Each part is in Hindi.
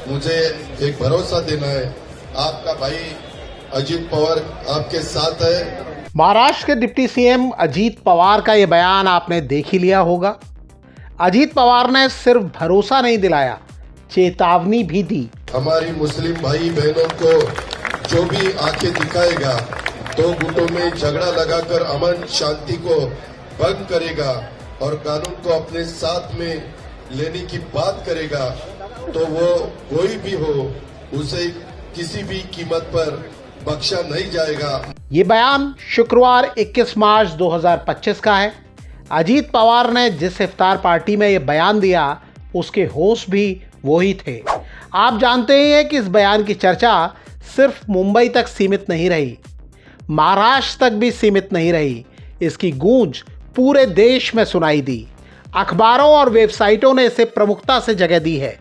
मुझे एक भरोसा देना है, आपका भाई अजीत पवार आपके साथ है। महाराष्ट्र के डिप्टी सीएम अजीत पवार का ये बयान आपने देख ही लिया होगा। अजीत पवार ने सिर्फ भरोसा नहीं दिलाया, चेतावनी भी दी। हमारी मुस्लिम भाई बहनों को जो भी आंखें दिखाएगा, दो गुटों में झगड़ा लगाकर अमन शांति को भंग करेगा और कानून को अपने साथ में लेने की बात करेगा, तो वो कोई भी हो, उसे किसी भी कीमत पर बख्शा नहीं जाएगा। ये बयान शुक्रवार 21 मार्च 2025 का है। अजीत पवार ने जिस इफ्तार पार्टी में ये बयान दिया, उसके होस्ट भी वही थे। आप जानते ही हैं कि इस बयान की चर्चा सिर्फ मुंबई तक सीमित नहीं रही, महाराष्ट्र तक भी सीमित नहीं रही। इसकी गूंज पूरे देश में सुनाई दी। अखबारों और वेबसाइटों ने इसे प्रमुखता से जगह दी है।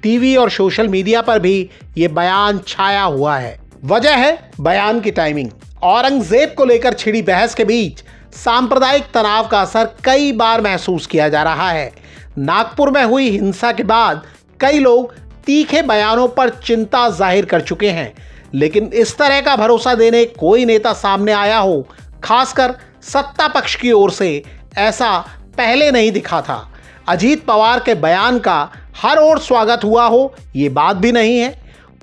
टीवी और सोशल मीडिया पर भी ये बयान छाया हुआ है। वजह है बयान की टाइमिंग। औरंगजेब को लेकर छिड़ी बहस के बीच सांप्रदायिक तनाव का असर कई बार महसूस किया जा रहा है। नागपुर में हुई हिंसा के बाद कई लोग तीखे बयानों पर चिंता जाहिर कर चुके हैं, लेकिन इस तरह का भरोसा देने कोई नेता सामने आया हो, खासकर सत्ता पक्ष की ओर से, ऐसा पहले नहीं दिखा था। अजीत पवार के बयान का हर ओर स्वागत हुआ हो, ये बात भी नहीं है।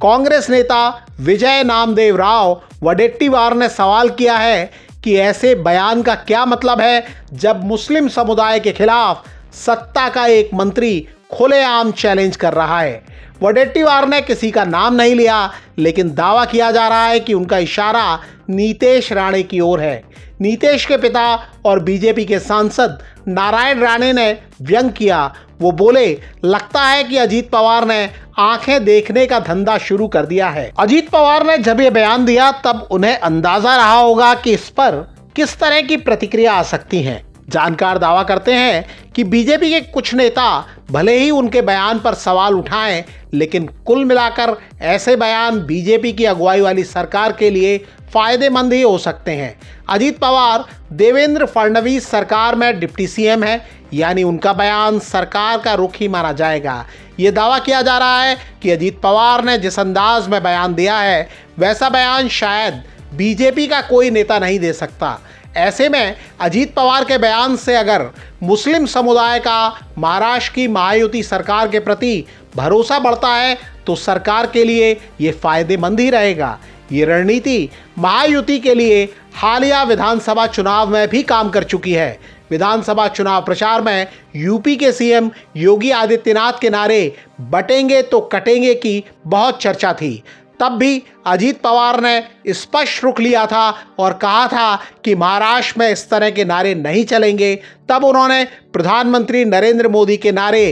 कांग्रेस नेता विजय नामदेव राव वडेट्टीवार ने सवाल किया है कि ऐसे बयान का क्या मतलब है जब मुस्लिम समुदाय के खिलाफ सत्ता का एक मंत्री खुलेआम चैलेंज कर रहा है। वडेट्टीवार ने किसी का नाम नहीं लिया, लेकिन दावा किया जा रहा है कि उनका इशारा नीतेश राणे की ओर है। नीतेश के पिता और बीजेपी के सांसद नारायण राणे ने व्यंग किया। वो बोले, लगता है कि अजीत पवार ने आंखें देखने का धंधा शुरू कर दिया है। अजीत पवार ने जब ये बयान दिया, तब उन्हें अंदाजा रहा होगा कि इस पर किस तरह की प्रतिक्रिया आ सकती है। जानकार दावा करते हैं कि बीजेपी के कुछ नेता भले ही उनके बयान पर सवाल उठाएं, लेकिन कुल मिलाकर ऐसे बयान बीजेपी की अगुवाई वाली सरकार के लिए फायदेमंद ही हो सकते हैं। अजीत पवार देवेंद्र फडणवीस सरकार में डिप्टी सीएम है, यानी उनका बयान सरकार का रुख ही माना जाएगा। ये दावा किया जा रहा है कि अजीत पवार ने जिस अंदाज में बयान दिया है, वैसा बयान शायद बीजेपी का कोई नेता नहीं दे सकता। ऐसे में अजीत पवार के बयान से अगर मुस्लिम समुदाय का महाराष्ट्र की महायुति सरकार के प्रति भरोसा बढ़ता है, तो सरकार के लिए ये फायदेमंद ही रहेगा। ये रणनीति महायुति के लिए हालिया विधानसभा चुनाव में भी काम कर चुकी है। विधानसभा चुनाव प्रचार में यूपी के सीएम योगी आदित्यनाथ के नारे बटेंगे तो कटेंगे की बहुत चर्चा थी। तब भी अजीत पवार ने स्पष्ट रुख लिया था और कहा था कि महाराष्ट्र में इस तरह के नारे नहीं चलेंगे। तब उन्होंने प्रधानमंत्री नरेंद्र मोदी के नारे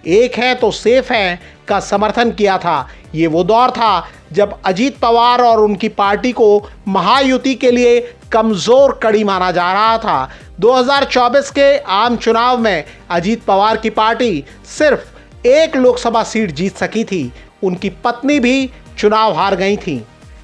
एक है तो सेफ है का समर्थन किया था। ये वो दौर था जब अजीत पवार और उनकी पार्टी को महायुति के लिए कमज़ोर कड़ी माना जा रहा था। 2024 के आम चुनाव में अजीत पवार की पार्टी सिर्फ एक लोकसभा सीट जीत सकी थी। उनकी पत्नी भी चुनाव हार गई थी।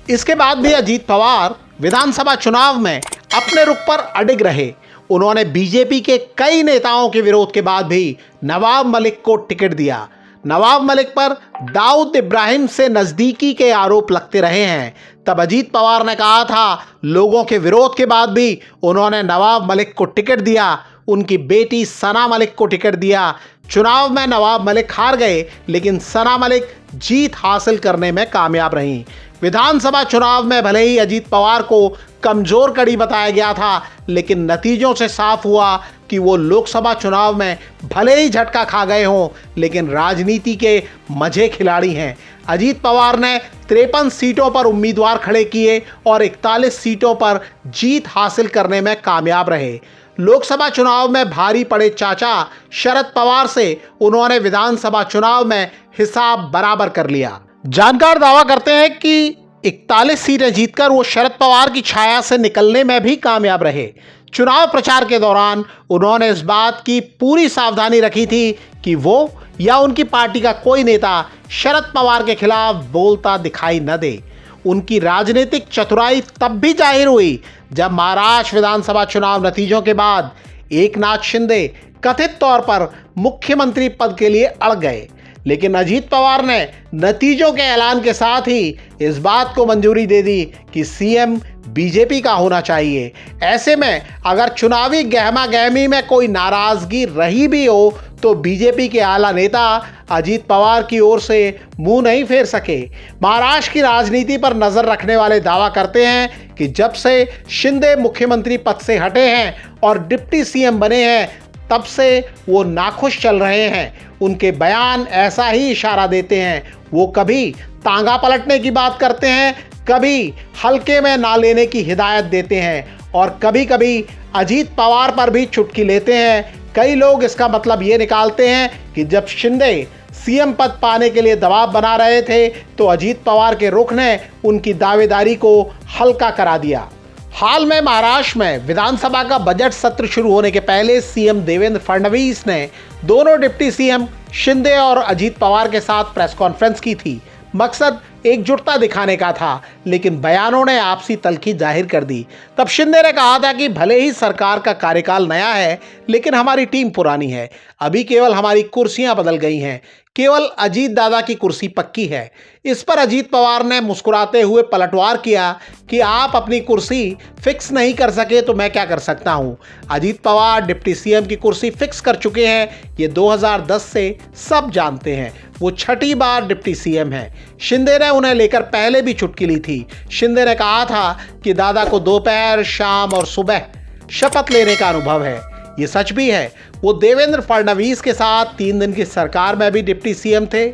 इसके बाद भी अजीत पवार विधानसभा चुनाव में अपने रुख पर अडिग रहे। उन्होंने बीजेपी के कई नेताओं के विरोध के बाद भी नवाब मलिक को टिकट दिया। नवाब मलिक पर दाऊद इब्राहिम से नज़दीकी के आरोप लगते रहे हैं। तब अजीत पवार ने कहा था, लोगों के विरोध के बाद भी उन्होंने नवाब मलिक को टिकट दिया। उनकी बेटी सना मलिक को टिकट दिया। चुनाव में नवाब मलिक हार गए, लेकिन सना मलिक जीत हासिल करने में कामयाब रहीं। विधानसभा चुनाव में भले ही अजीत पवार को कमजोर कड़ी बताया गया था, लेकिन नतीजों से साफ हुआ कि वो लोकसभा चुनाव में भले ही झटका खा गए हों, लेकिन राजनीति के मजे खिलाड़ी हैं। अजीत पवार ने 53 सीटों पर उम्मीदवार खड़े किए और 41 सीटों पर जीत हासिल करने में कामयाब रहे। लोकसभा चुनाव में भारी पड़े चाचा शरद पवार से उन्होंने विधानसभा चुनाव में हिसाब बराबर कर लिया। जानकार दावा करते हैं कि 41 सीटें जीतकर वो शरद पवार की छाया से निकलने में भी कामयाब रहे। चुनाव प्रचार के दौरान उन्होंने इस बात की पूरी सावधानी रखी थी कि वो या उनकी पार्टी का कोई नेता शरद पवार के खिलाफ बोलता दिखाई न दे। उनकी राजनीतिक चतुराई तब भी जाहिर हुई जब महाराष्ट्र विधानसभा चुनाव नतीजों के बाद एकनाथ शिंदे कथित तौर पर मुख्यमंत्री पद के लिए अड़ गए। लेकिन अजीत पवार ने नतीजों के ऐलान के साथ ही इस बात को मंजूरी दे दी कि सीएम बीजेपी का होना चाहिए। ऐसे में अगर चुनावी गहमा गहमी में कोई नाराजगी रही भी हो तो बीजेपी के आला नेता अजीत पवार की ओर से मुंह नहीं फेर सके। महाराष्ट्र की राजनीति पर नजर रखने वाले दावा करते हैं कि जब से शिंदे मुख्यमंत्री पद से हटे हैं और डिप्टी सीएम बने हैं तब से वो नाखुश चल रहे हैं। उनके बयान ऐसा ही इशारा देते हैं। वो कभी तांगा पलटने की बात करते हैं, कभी हल्के में ना लेने की हिदायत देते हैं और कभी कभी अजीत पवार पर भी चुटकी लेते हैं। कई लोग इसका मतलब ये निकालते हैं कि जब शिंदे सीएम पद पाने के लिए दबाव बना रहे थे तो अजीत पवार के रुख ने उनकी दावेदारी को हल्का करा दिया। हाल में महाराष्ट्र में विधानसभा का बजट सत्र शुरू होने के पहले सीएम देवेंद्र फडणवीस ने दोनों डिप्टी सीएम शिंदे और अजीत पवार के साथ प्रेस कॉन्फ्रेंस की थी। मकसद एकजुटता दिखाने का था, लेकिन बयानों ने आपसी तल्खी जाहिर कर दी। तब शिंदे ने कहा था कि भले ही सरकार का कार्यकाल नया है लेकिन हमारी टीम पुरानी है। अभी केवल हमारी कुर्सियां बदल गई हैं, केवल अजीत दादा की कुर्सी पक्की है। इस पर अजीत पवार ने मुस्कुराते हुए पलटवार किया कि आप अपनी कुर्सी फिक्स नहीं कर सके तो मैं क्या कर सकता हूं। अजीत पवार डिप्टी सीएम की कुर्सी फिक्स कर चुके हैं, ये 2010 से सब जानते हैं। वो छठी बार डिप्टी सीएम हैं। शिंदे ने उन्हें लेकर पहले भी चुटकी ली थी। शिंदे ने कहा था कि दादा को दोपहर, शाम और सुबह शपथ लेने का अनुभव है। ये सच भी है। वो देवेंद्र फडणवीस के साथ 3 दिन की सरकार में भी डिप्टी सीएम थे।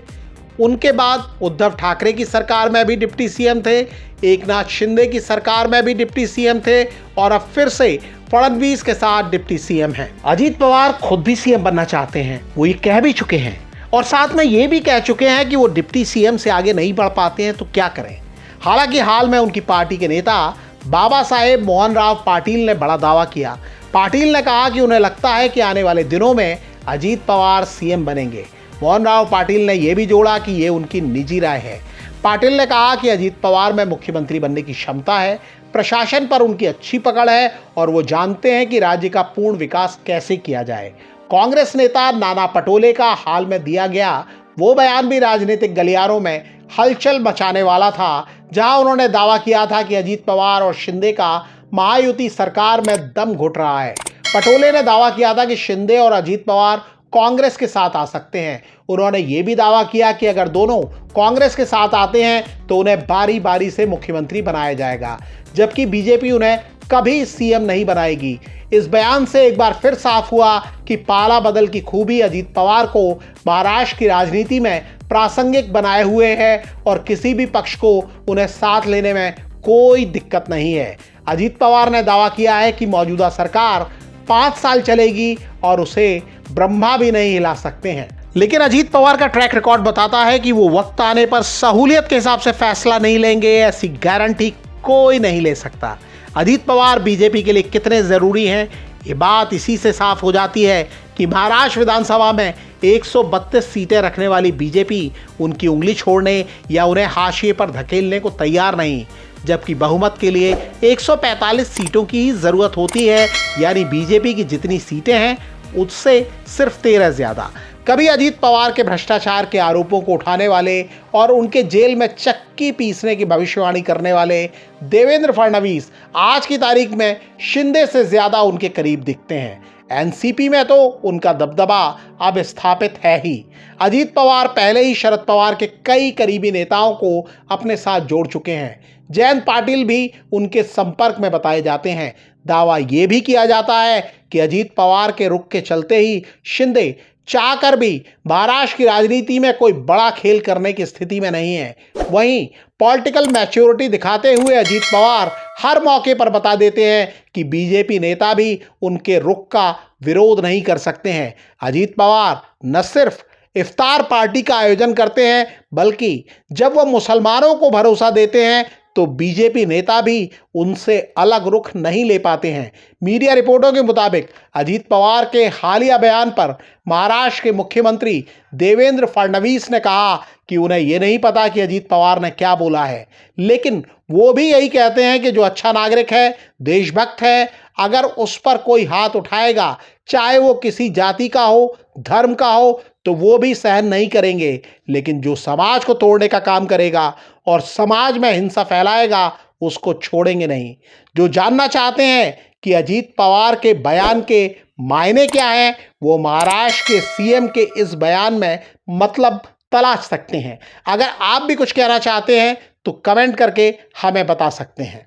उनके बाद उद्धव ठाकरे की सरकार में भी डिप्टी सीएम थे। एकनाथ शिंदे की सरकार में भी डिप्टी सीएम थे और अब फिर से फडणवीस के साथ डिप्टी सीएम हैं। अजीत पवार खुद भी सीएम बनना चाहते हैं, वो ये कह भी चुके हैं और साथ में ये भी कह चुके हैं कि वो डिप्टी सीएम से आगे नहीं बढ़ पाते हैं तो क्या करें। हालांकि हाल में उनकी पार्टी के नेता बाबा साहेब मोहन राव पाटिल ने बड़ा दावा किया। पाटिल ने कहा कि उन्हें लगता है कि आने वाले दिनों में अजीत पवार सीएम बनेंगे। मोहन राव पाटिल ने यह भी जोड़ा कि ये उनकी निजी राय है। पाटिल ने कहा कि अजीत पवार में मुख्यमंत्री बनने की क्षमता है, प्रशासन पर उनकी अच्छी पकड़ है और वो जानते हैं कि राज्य का पूर्ण विकास कैसे किया जाए। कांग्रेस नेता नाना पटोले का हाल में दिया गया वो बयान भी राजनीतिक गलियारों में हलचल मचाने वाला था, जहां उन्होंने दावा किया था कि अजीत पवार और शिंदे का महायुति सरकार में दम घुट रहा है। पटोले ने दावा किया था कि शिंदे और अजीत पवार कांग्रेस के साथ आ सकते हैं। उन्होंने ये भी दावा किया कि अगर दोनों कांग्रेस के साथ आते हैं तो उन्हें बारी बारी से मुख्यमंत्री बनाया जाएगा, जबकि बीजेपी उन्हें कभी सीएम नहीं बनाएगी। इस बयान से एक बार फिर साफ हुआ कि पाला बदल की खूबी अजीत पवार को महाराष्ट्र की राजनीति में प्रासंगिक बनाए हुए है और किसी भी पक्ष को उन्हें साथ लेने में कोई दिक्कत नहीं है। अजीत पवार ने दावा किया है कि मौजूदा सरकार 5 साल चलेगी और उसे ब्रह्मा भी नहीं हिला सकते हैं। लेकिन अजीत पवार का ट्रैक रिकॉर्ड बताता है कि वो वक्त आने पर सहूलियत के हिसाब से फैसला नहीं लेंगे, ऐसी गारंटी कोई नहीं ले सकता। अजीत पवार बीजेपी के लिए कितने ज़रूरी हैं, ये बात इसी से साफ हो जाती है कि महाराष्ट्र विधानसभा में 132 सीटें रखने वाली बीजेपी उनकी उंगली छोड़ने या उन्हें हाशिए पर धकेलने को तैयार नहीं, जबकि बहुमत के लिए 145 सीटों की ही ज़रूरत होती है, यानी बीजेपी की जितनी सीटें हैं उससे सिर्फ 13 ज़्यादा। कभी अजीत पवार के भ्रष्टाचार के आरोपों को उठाने वाले और उनके जेल में चक्की पीसने की भविष्यवाणी करने वाले देवेंद्र फडणवीस आज की तारीख में शिंदे से ज़्यादा उनके करीब दिखते हैं। एनसीपी में तो उनका दबदबा अब स्थापित है ही। अजीत पवार पहले ही शरद पवार के कई करीबी नेताओं को अपने साथ जोड़ चुके हैं। जयंत पाटिल भी उनके संपर्क में बताए जाते हैं। दावा यह भी किया जाता है कि अजीत पवार के रुख के चलते ही शिंदे चाहकर भी महाराष्ट्र की राजनीति में कोई बड़ा खेल करने की स्थिति में नहीं है। वहीं पॉलिटिकल मैच्योरिटी दिखाते हुए अजीत पवार हर मौके पर बता देते हैं कि बीजेपी नेता भी उनके रुख का विरोध नहीं कर सकते हैं। अजीत पवार न सिर्फ इफ्तार पार्टी का आयोजन करते हैं, बल्कि जब वह मुसलमानों को भरोसा देते हैं तो बीजेपी नेता भी उनसे अलग रुख नहीं ले पाते हैं। मीडिया रिपोर्टों के मुताबिक अजीत पवार के हालिया बयान पर महाराष्ट्र के मुख्यमंत्री देवेंद्र फडणवीस ने कहा कि उन्हें यह नहीं पता कि अजीत पवार ने क्या बोला है, लेकिन वो भी यही कहते हैं कि जो अच्छा नागरिक है, देशभक्त है, अगर उस पर कोई हाथ उठाएगा, चाहे वो किसी जाति का हो, धर्म का हो, तो वो भी सहन नहीं करेंगे, लेकिन जो समाज को तोड़ने का काम करेगा और समाज में हिंसा फैलाएगा उसको छोड़ेंगे नहीं। जो जानना चाहते हैं कि अजीत पवार के बयान के मायने क्या हैं, वो महाराष्ट्र के सीएम के इस बयान में मतलब तलाश सकते हैं। अगर आप भी कुछ कहना चाहते हैं तो कमेंट करके हमें बता सकते हैं।